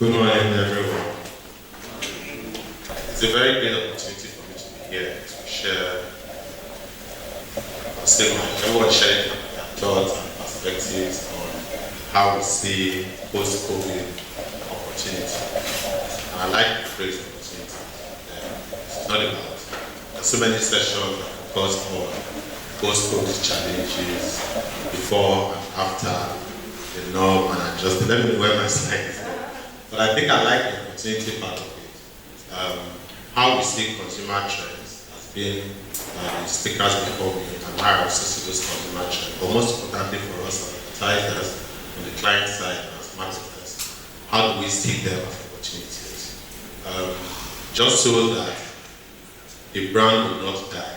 Good morning, everyone. It's a very great opportunity for me to be here to share our statement. Everyone sharing their thoughts and perspectives on how we see post-COVID opportunity. And I like the phrase opportunity. It's not about, there's so many sessions that focus on post-COVID challenges before and after the norm and adjusting. Let me wear my slides. But I think I like the opportunity part of it. How we see consumer trends has been the speakers before me, and how I also see those consumer trends. But most importantly for us as advertisers, on the client side and as marketers, how do we see them as opportunities? Just so that the brand will not die.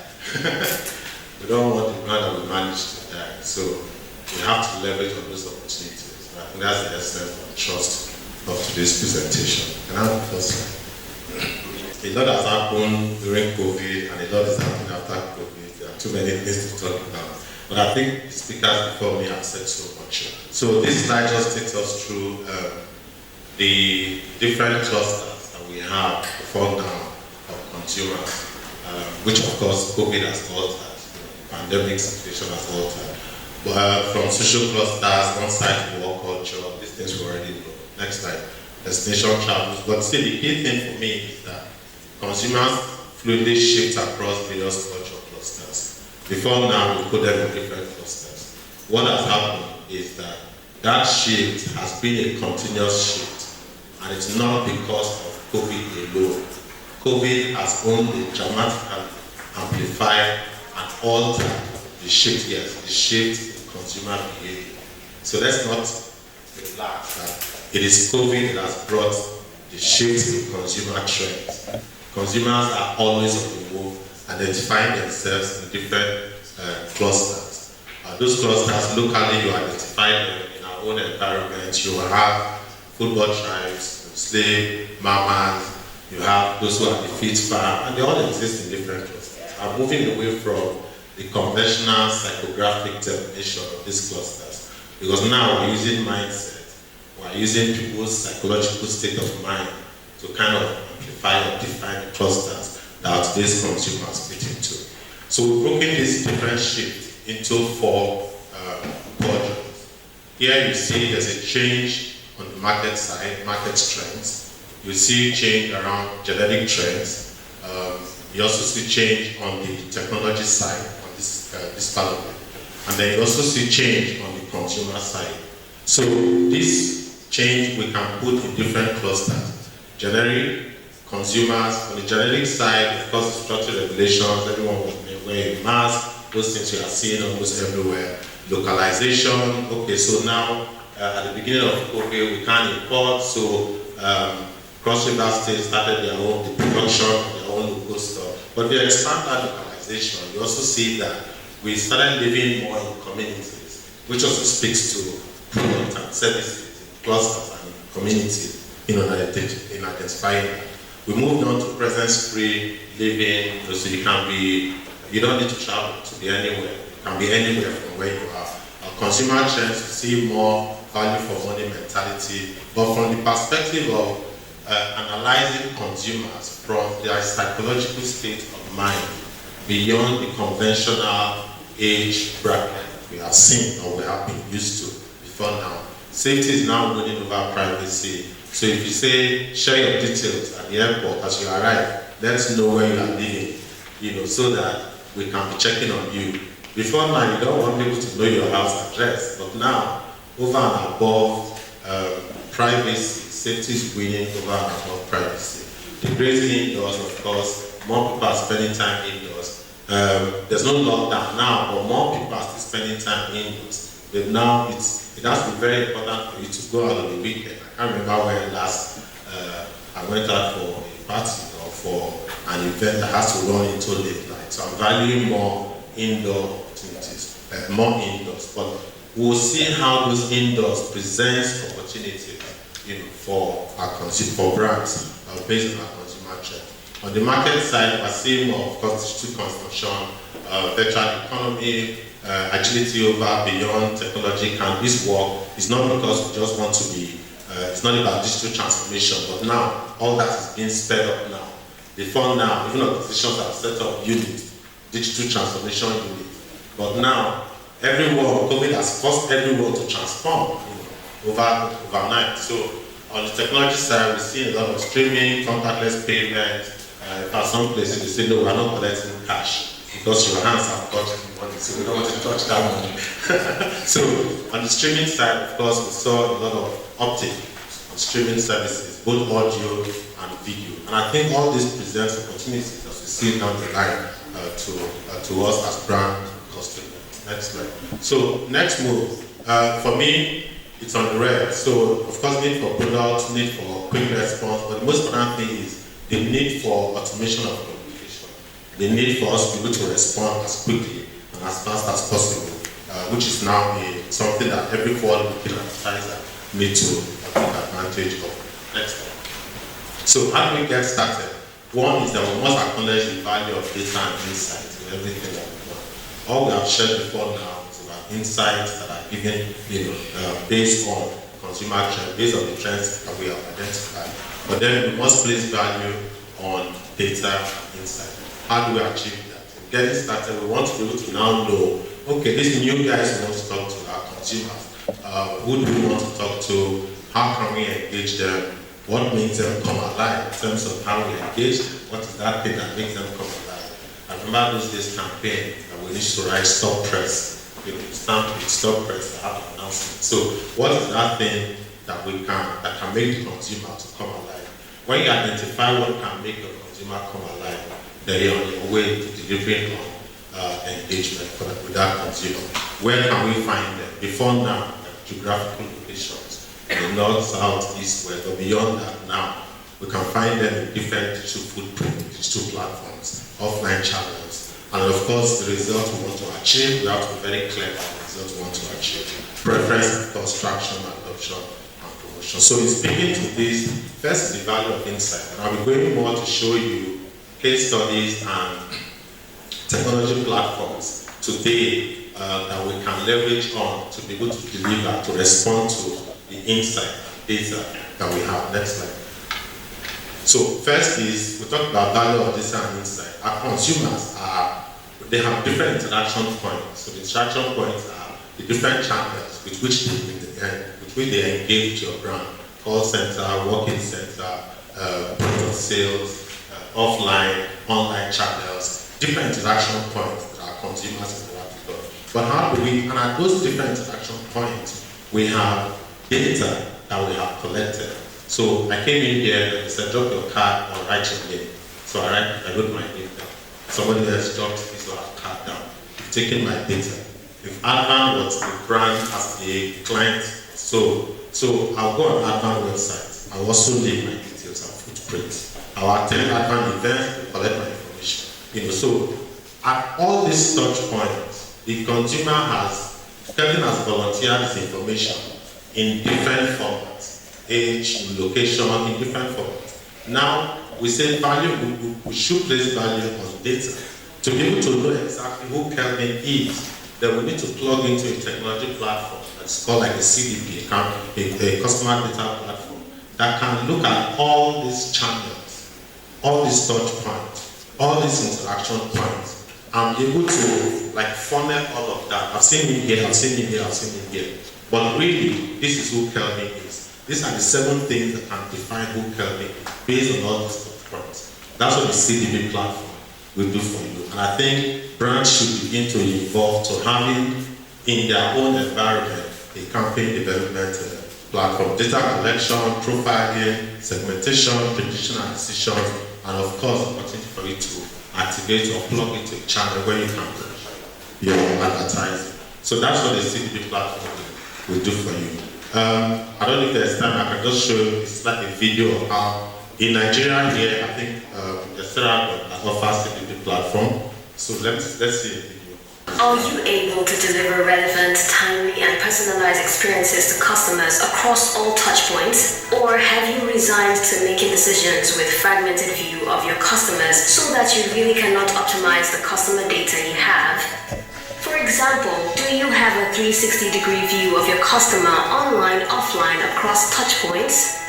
We don't want the brand that will manage to die. So we have to leverage on those opportunities. And I think that's the essence of trust of today's presentation. And I'm first slide. A lot has happened during COVID and a lot is happening after COVID. There are too many things to talk about. But I think the speakers before me have said so much. So this slide just takes us through the different clusters that we have before now of consumers, which of course COVID has altered, the pandemic situation has altered. But from social clusters, on-site work culture, these things we already know. Next slide, destination travels. But still the key thing for me is that consumers fluidly shift across various culture clusters. Before now, we put them in different clusters. What has happened is that that shift has been a continuous shift, and it's not because of COVID alone. COVID has only dramatically amplified and altered the shift, yes, the shift in consumer behavior. So let's not relax that it is COVID that has brought the shift in consumer trends. Consumers are always on the move, identifying themselves in different clusters. Those clusters, locally, you identify them in our own environment. You will have football tribes, slave, mamas, you have those who are the feed farm, and they all exist in different clusters. I'm moving away from the conventional psychographic definition of these clusters, because now we're using mindset. We're using people's psychological state of mind to kind of amplify or define the clusters that today's consumers fit into. So we've broken this different shift into four quadrants. Here you see there's a change on the market side, market trends. You see change around genetic trends. You also see change on the technology side, on this part of it. And then you also see change on the consumer side. So this change we can put in different clusters. Generic, consumers. On the generic side, of course, structured regulations, everyone will wear a mask, those things you are seeing almost everywhere. Localization, okay, so now at the beginning of COVID, we can't import, so cross-river states started their own, the production of their own local stuff. But we expand that localization. You also see that we started living more in communities, which also speaks to products and services, clusters and communities in identifying that. We moved on to presence-free living, so you don't need to travel to be anywhere. You can be anywhere from where you are. Our consumer trends to see more value for money mentality, but from the perspective of analyzing consumers from their psychological state of mind beyond the conventional age bracket we have seen or we have been used to before now. Safety is now winning over privacy. So if you say, share your details at the airport as you arrive, let us know where you are living, so that we can be checking on you. Before now, you don't want people to know your house address, but now, over and above privacy, safety is winning over and above privacy. The great thing indoors, of course, more people are spending time indoors. There's no lockdown now, but more people are still spending time indoors. But now it has to be very important for you to go out on the weekend. I can't remember when last I went out for a party or for an event that has to run into late night. So I'm valuing more indoor opportunities, more indoors. But we'll see how those indoors presents opportunities, for brands based on our consumer trend. On the market side, we're seeing more, of course, digital consumption, virtual economy, agility over beyond technology. Can this work? It's not because we just want to be It's not about digital transformation, but now all that is being sped up now. Before now, even organizations have set up units, digital transformation units, but now everyone, COVID has forced everyone to transform overnight. So on the technology side, we see a lot of streaming, contactless payments. At some places they say, no, we're not collecting cash because your hands have touched the money, so we don't want to touch that money. So on the streaming side, of course, we saw a lot of uptake on streaming services, both audio and video. And I think all this presents opportunities as we see down the line to us as brand customers. Next slide. So next move, for me, it's on the red. So of course, need for products, need for quick response, but the most important thing is the need for automation of communication. The need for us to be able to respond as quickly and as fast as possible, which is now something that every forward-looking advertiser needs to take advantage of. Next one. So how do we get started? One is that we must acknowledge the value of data and insights in everything that we do. All we have shared before now is about insights that are given, based on consumer trends, based on the trends that we have identified. But then we must place value on data and insight. How do we achieve that? Getting started, we want to be able to now know, okay, these new guys we want to talk to our consumers. Who do we want to talk to? How can we engage them? What makes them come alive in terms of how we engage them? What is that thing that makes them come alive? I remember those days campaign that we used to write stop press. Stamp with stop press to have an announcement. So what is that thing that can make the consumer to come alive? When you identify what can make the consumer come alive, then you're on your way to delivering on engagement with that consumer. Where can we find them? Before now, geographical locations, in the north, south, east, west, but beyond that now, we can find them in different digital footprint, digital platforms, offline channels. And of course, the result we want to achieve, we have to be very clear about the result we want to achieve. Preference, construction, adoption, and promotion. So in speaking to this, first is the value of insight. And I'll be going more to show you case studies and technology platforms today that we can leverage on to be able to deliver, to respond to the insight and data that we have. Next slide. So first is, we talk about value of data and insight. Our consumers they have different interaction points. So the interaction points are the different channels with which they engage your brand. Call center, walk-in center, point of sales, offline, online channels, different interaction points that our consumers interact with us. But how do we, and at those different interaction points, we have data that we have collected. So I came in here and they said, drop your card or write your name. So I wrote my name down. Somebody else dropped his or her card down. You've taken my data. If ADVAN was the brand as a client, so I'll go on ADVAN website. I'll also leave my details and footprints. I'll attend ADVAN events to collect my information. So at all these touch points, the consumer Kelvin has volunteered this information in different formats, age, location, in different formats. Now, we say value, we should place value on data. To be able to know exactly who Kelvin is, then we need to plug into a technology platform that's called like a CDP, a customer data platform, that can look at all these channels, all these touch points, all these interaction points, and be able to like funnel all of that. I've seen him here, I've seen him here, I've seen him here. But really, this is who Kelvin is. These are the 7 things that can define who Kelvin is based on all these touch points. That's what the CDP platform will do for you. And I think brands should begin to evolve to having in their own environment a campaign development platform, data collection, profiling, segmentation, prediction and decisions, and of course, opportunity for you to activate or plug into a channel where you can your advertising. So that's what the CDP platform will do for you. I don't know if there's time, I can just show you, it's like a video of how in Nigeria here, I think the Sarah that offers CDP platform. So let's see a video. Are you able to deliver relevant, timely, and personalized experiences to customers across all touchpoints? Or have you resigned to making decisions with fragmented view of your customers so that you really cannot optimize the customer data you have? For For example, do you have a 360-degree view of your customer online, offline, across touchpoints?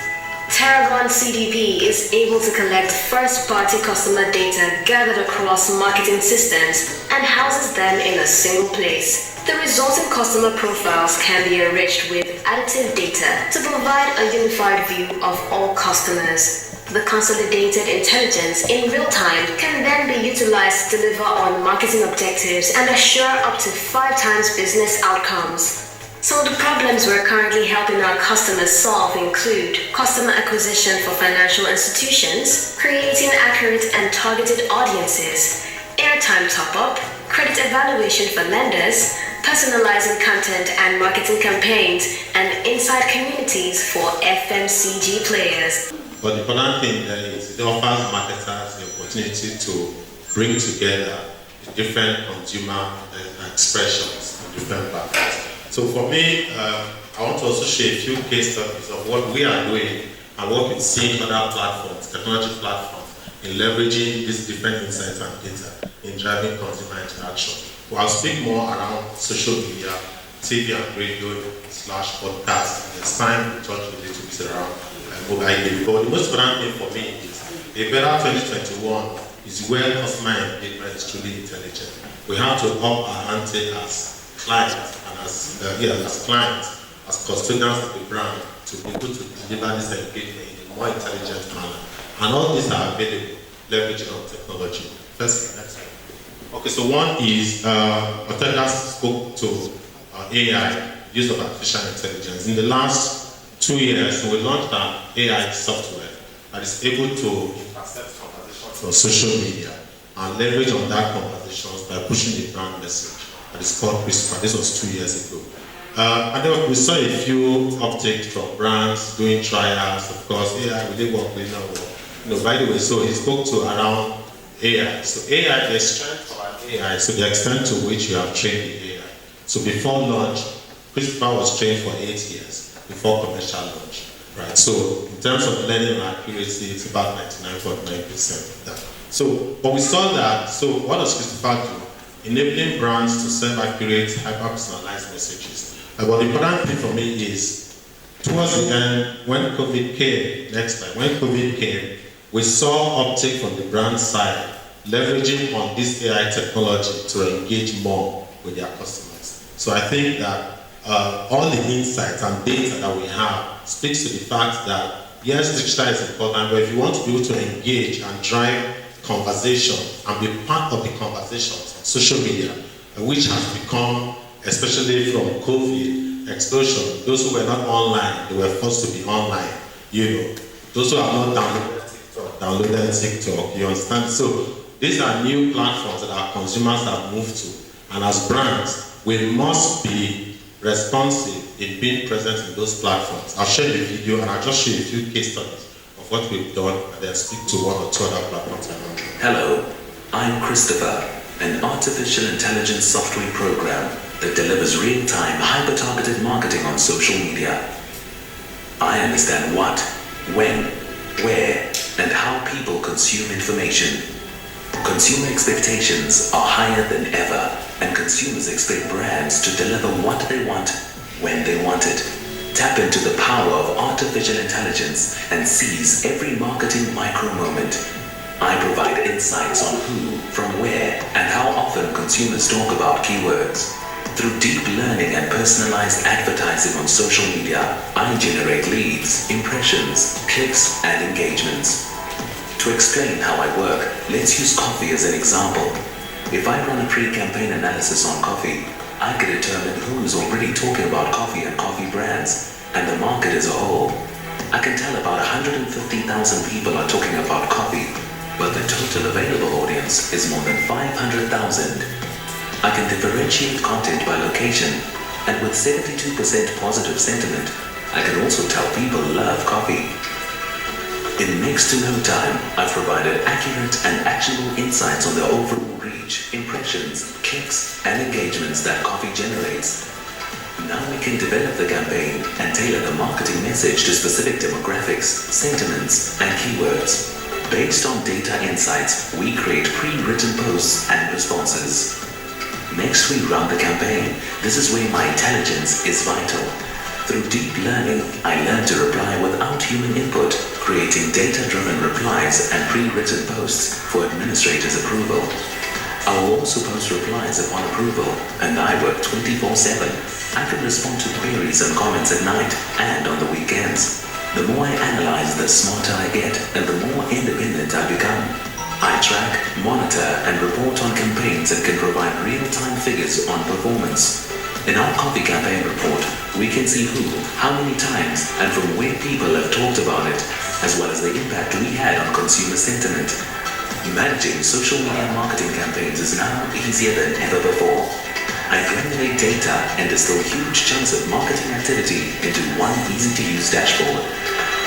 ADVAN CDP is able to collect first-party customer data gathered across marketing systems and houses them in a single place. The resulting customer profiles can be enriched with additive data to provide a unified view of all customers. The consolidated intelligence in real time can then be utilized to deliver on marketing objectives and assure up to 5 times business outcomes. Some of the problems we're currently helping our customers solve include customer acquisition for financial institutions, creating accurate and targeted audiences, airtime top-up, credit evaluation for lenders, personalizing content and marketing campaigns, and inside communities for FMCG players. But the important thing there is it offers marketers the opportunity to bring together the different consumer expressions and different platforms. So for me, I want to also share a few case studies of what we are doing and what we see in other platforms, technology platforms, in leveraging these different insights and data in driving consumer interaction. Well, I'll speak more around social media, TV and radio /podcast, and it's time to touch a little bit around mobile gaming. But the most important thing for me is a better 2021 is where customer engagement is truly intelligent. We have to up our ante as clients and as clients, as custodians of the brand, to be able to deliver this engagement in a more intelligent manner. And all these are available leveraging on technology. First, next slide. Okay, so one is Ortega spoke to AI, use of artificial intelligence. In the last 2 years, we launched an AI software that is able to intercept conversations on social media and leverage on that conversations by pushing the brand message. That is called CRISPR. This was 2 years ago. And then we saw a few uptakes from brands doing trials. Of course, AI, we did work with by the way, so he spoke to around AI. So AI, the strength of an AI, so the extent to which you have trained the AI. So before launch, CRISPR was trained for 8 years before commercial launch, right? So in terms of learning and accuracy, it's about 99.9% of that. So, but we saw that, so what does CRISPR do? Enabling brands to send accurate, hyper-personalized messages. But the important thing for me is, towards the end, when COVID came, we saw uptake from the brand side, leveraging on this AI technology to engage more with their customers. So I think that all the insights and data that we have speaks to the fact that, yes, digital is important, but if you want to be able to engage and drive conversation and be part of the conversations on social media, which has become, especially from COVID explosion, those who were not online, they were forced to be online. Those who have not downloaded TikTok, you understand? So these are new platforms that our consumers have moved to, and as brands, we must be responsive in being present in those platforms. I'll share the video and I'll just show you a few case studies of what we've done and then speak to one or two other platforms. Hello, I'm Christopher, an artificial intelligence software program that delivers real-time, hyper-targeted marketing on social media. I understand what, when, where, and how people consume information. Consumer expectations are higher than ever, and consumers expect brands to deliver what they want, when they want it. Tap into the power of artificial intelligence and seize every marketing micro-moment. I provide insights on who, from where, and how often consumers talk about keywords. Through deep learning and personalized advertising on social media, I generate leads, impressions, clicks, and engagements. To explain how I work, let's use coffee as an example. If I run a pre-campaign analysis on coffee, I can determine who's already talking about coffee and coffee brands, and the market as a whole. I can tell about 150,000 people are talking about coffee, but the total available audience is more than 500,000. I can differentiate content by location, and with 72% positive sentiment, I can also tell people love coffee. In next to no time, I've provided accurate and actionable insights on the overall reach, impressions, clicks, and engagements that coffee generates. Now we can develop the campaign and tailor the marketing message to specific demographics, sentiments, and keywords. Based on data insights, we create pre-written posts and responses. Next, we run the campaign. This is where my intelligence is vital. Through deep learning, I learned to reply without human input, creating data-driven replies and pre-written posts for administrators' approval. I will also post replies upon approval, and I work 24/7. I can respond to queries and comments at night and on the weekends. The more I analyze, the smarter I get, and the more independent I become. I track, monitor, and report on campaigns and can provide real-time figures on performance. In our coffee campaign report, we can see who, how many times, and from where people have talked about it, as well as the impact we had on consumer sentiment. Managing social media marketing campaigns is now easier than ever before. I granulate data and distill huge chunks of marketing activity into one easy-to-use dashboard.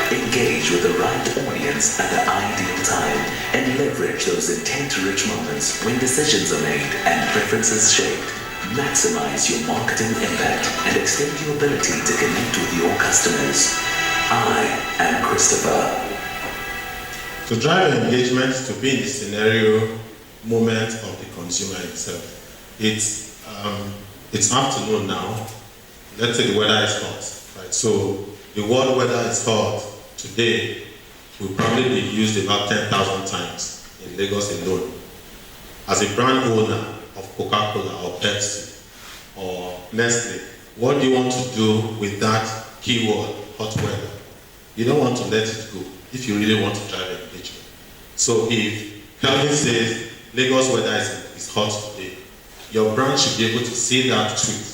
Engage with the right audience at the ideal time and leverage those intent-rich moments when decisions are made and preferences shaped. Maximize your marketing impact and extend your ability to connect with your customers. I am Christopher. To drive engagement, to be in the scenario moment of the consumer itself. It's afternoon now. Let's say the weather is hot, right? So the world weather is hot today will probably be used about 10,000 times in Lagos alone. As a brand owner of Coca-Cola or Pepsi or Nestle, what do you want to do with that keyword, hot weather? You don't want to let it go if you really want to drive engagement. So if Kelvin says Lagos weather is hot today, your brand should be able to see that tweet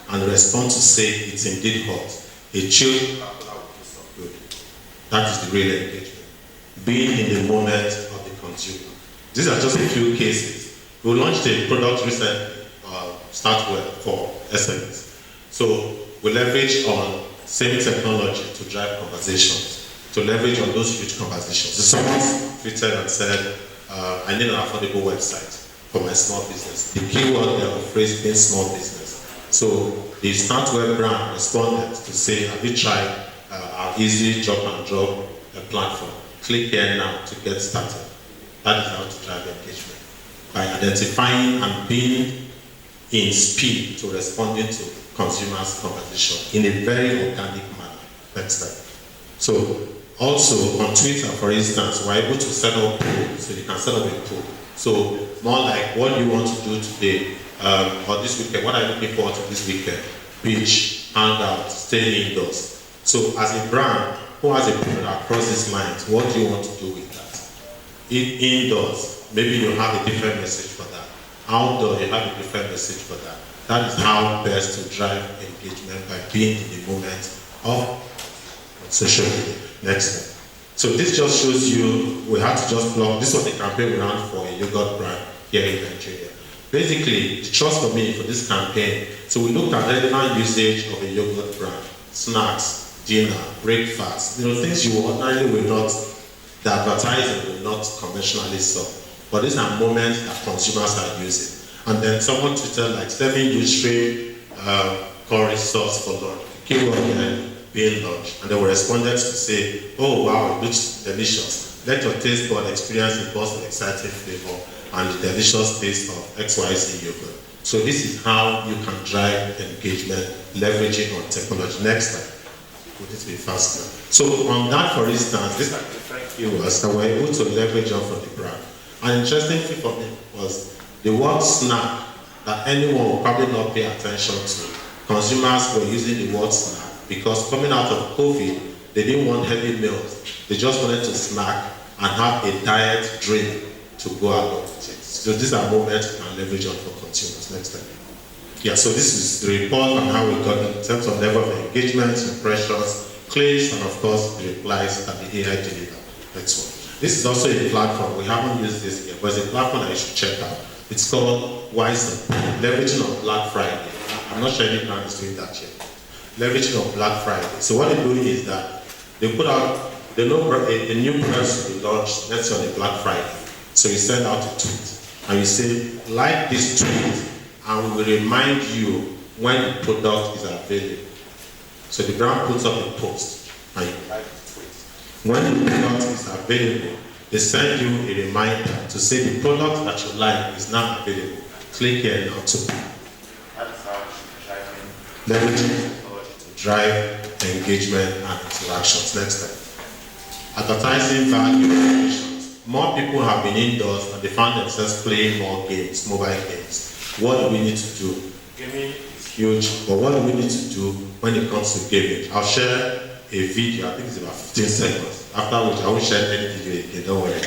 and respond to say it's indeed hot. A chilled Coca-Cola will do some good. That is the real engagement. Being in the moment of the consumer. These are just a few cases. We launched a product recently, Startwell for SMEs. So we leverage on same technology to drive conversations, to leverage on those huge conversations. So someone tweeted and said, I need an affordable website for my small business. The keyword there was phrase being small business. So the Startwell brand responded to say, have you tried our easy drop and drop platform? Click here now to get started. That is how to drive engagement. By identifying and being in speed to responding to consumers' conversation in a very organic manner. Next step. So also on Twitter, for instance, we're able to set up polls, so you can set up a poll. So more like, what do you want to do today or this weekend? What are you looking forward to this weekend? Beach, hang out, stay indoors. So as a brand who has a product across these lines, what do you want to do with that? Indoors, maybe you have a different message for that. Outdoor, you have a different message for that. That is how best to drive engagement, by being in the moment of social media. Next step. So this just shows you, we had to just plug, this was the campaign we ran for a yogurt brand here in Nigeria. Basically, the trust for me for this campaign, so we looked at relevant usage of a yogurt brand, snacks, dinner, breakfast, things you ordinarily will not, the advertising will not conventionally sell. But these are moments that consumers are using. And then someone tweeted like 7 stream curry sauce for lunch. Keyword there being lunch. And they were responded to say, oh wow, it looks delicious. Let your taste bud experience the burst of exciting flavor and the delicious taste of XYZ yogurt. So this is how you can drive engagement, leveraging on technology. Next time, would it be faster? So on that, for instance, these are different keywords that we're able to leverage on for the brand. An interesting thing for me was the word snack that anyone will probably not pay attention to. Consumers were using the word snack because coming out of COVID, they didn't want heavy meals. They just wanted to snack and have a diet drink to go along with it. So these are moments we can leverage on for consumers. Next time. Yeah, so this is the report on how we got in terms of level of engagement, impressions, clicks, and of course the replies that the AI delivered. Next one. This is also a platform, we haven't used this yet, but it's a platform that you should check out. It's called Wise, leveraging on Black Friday. I'm not sure any brand is doing that yet. Leveraging on Black Friday. So what they do is that they put out, they know a new product will be launched, let's say on a Black Friday. So you send out a tweet and you say, like this tweet, and we will remind you when the product is available. So the brand puts up a post and you like the tweet. When the product is available, they send you a reminder to say the product that you like is now available. Click here now to leveraging to drive engagement and interactions. Next step. Advertising value creations. More people have been indoors and they found themselves playing more games, mobile games. What do we need to do? Gaming is huge, but what do we need to do when it comes to gaming? I'll share a video, I think it's about 15 seconds, after which I won't share any video again, don't worry.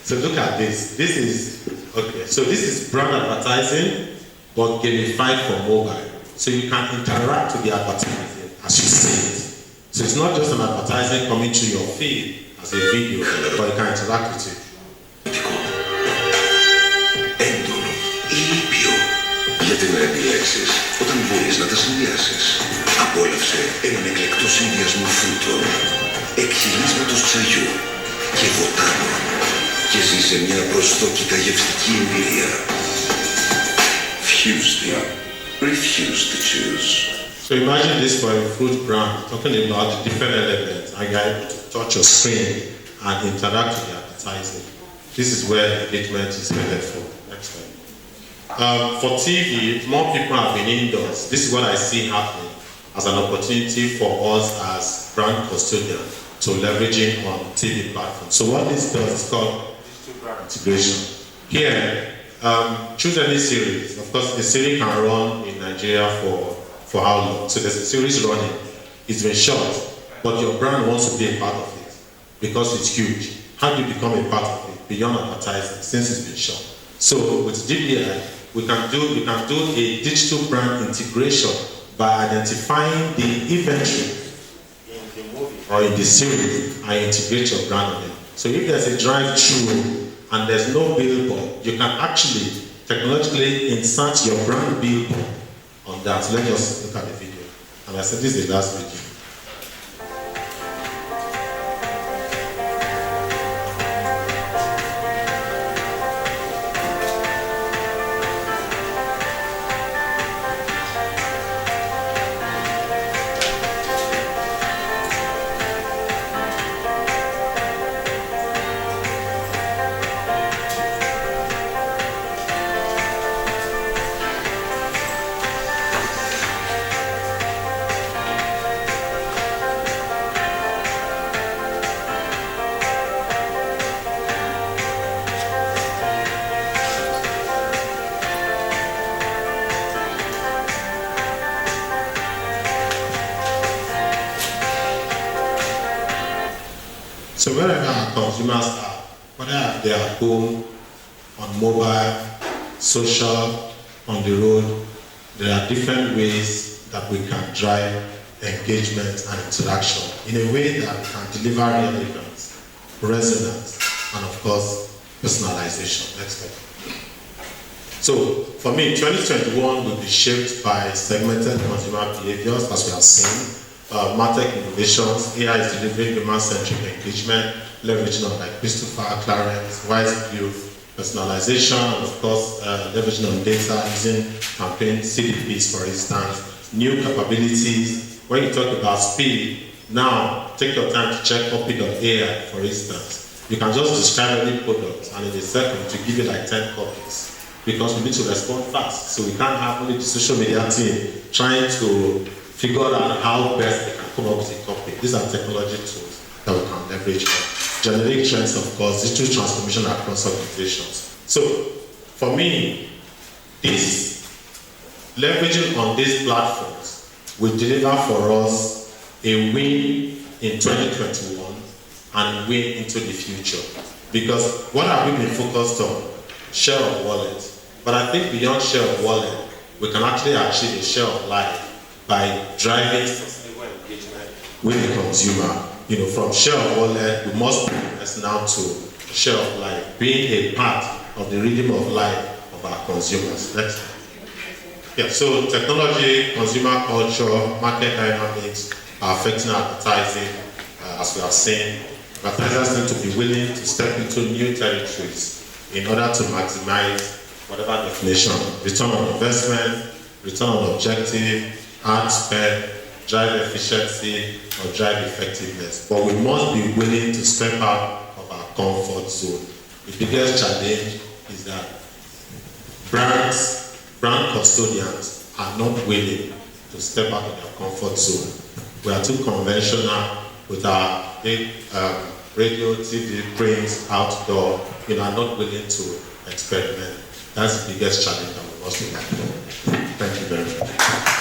So look at this. This is brand advertising, but gamified for mobile. So you can interact with the advertising as you see it. So it's not just an advertising coming to your feed as a video, but you can interact with it. Έντονο ή ήπιο. Γιατί να επιλέξεις όταν μπορείς να τα συνδυάσεις. Απόλαυσε έναν εκλεκτό συνδυασμό φρούτων, εκχυλίσματος ψαριού και βοτάνων και ζήσε μια προστόκητα γευστική εμπειρία. Fuse the, refuse to choose. So imagine this for a fruit brand, talking about the different elements, and you're able to touch your screen and interact with the advertising. This is where engagement is headed for. Next time. For TV, more people have been indoors. This is what I see happening as an opportunity for us as brand custodian to leveraging on TV platforms. So what this does is called digital brand integration. Here, choose any series. Of course, the series can run in Nigeria for how long? So there's a series running. It's been shot, but your brand wants to be a part of it because it's huge. How do you become a part of it beyond advertising since it's been shot? So with DBI, we can do a digital brand integration by identifying the inventory in the movie or in the series and integrate your brand on it. So if there's a drive-through and there's no billboard, you can actually technologically insert your brand billboard on that. So let's just look at the video. And I said this is the last video. So wherever our consumers are, whether they are at home, on mobile, social, on the road, there are different ways that we can drive engagement and interaction in a way that can deliver relevance, resonance, and of course, personalization. Next step. So for me, 2021 will be shaped by segmented consumer behaviors, as we have seen. Martech innovations, AI is delivering human-centric engagement, leveraging on like Christopher, Clarence, Wise View, personalization, and of course, leveraging on data using campaign CDPs, for instance, new capabilities. When you talk about speed, now take your time to check copy.ai, for instance. You can just describe any product and in a second to give you like 10 copies because we need to respond fast. So we can't have only the social media team trying to figure out how best they can come up with a copy. These are technology tools that we can leverage on. Generic trends, of course, digital transformation across organizations. So for me, this leveraging on these platforms will deliver for us a win in 2021 and a win into the future. Because what have we been focused on? Share of wallet. But I think beyond share of wallet, we can actually achieve a share of life by driving sustainable engagement with the consumer. You know, from share of wallet, we must progress now to share of life, being a part of the rhythm of life of our consumers. Next. Yeah, so technology, consumer culture, market dynamics are affecting advertising, as we have seen. Advertisers need to be willing to step into new territories in order to maximize whatever definition, return on investment, return on objective, ad spend, drive efficiency, or drive effectiveness. But we must be willing to step out of our comfort zone. The biggest challenge is that brand custodians are not willing to step out of their comfort zone. We are too conventional with our big radio, TV, print, outdoor. We are not willing to experiment. That's the biggest challenge that we must look at. Thank you very much.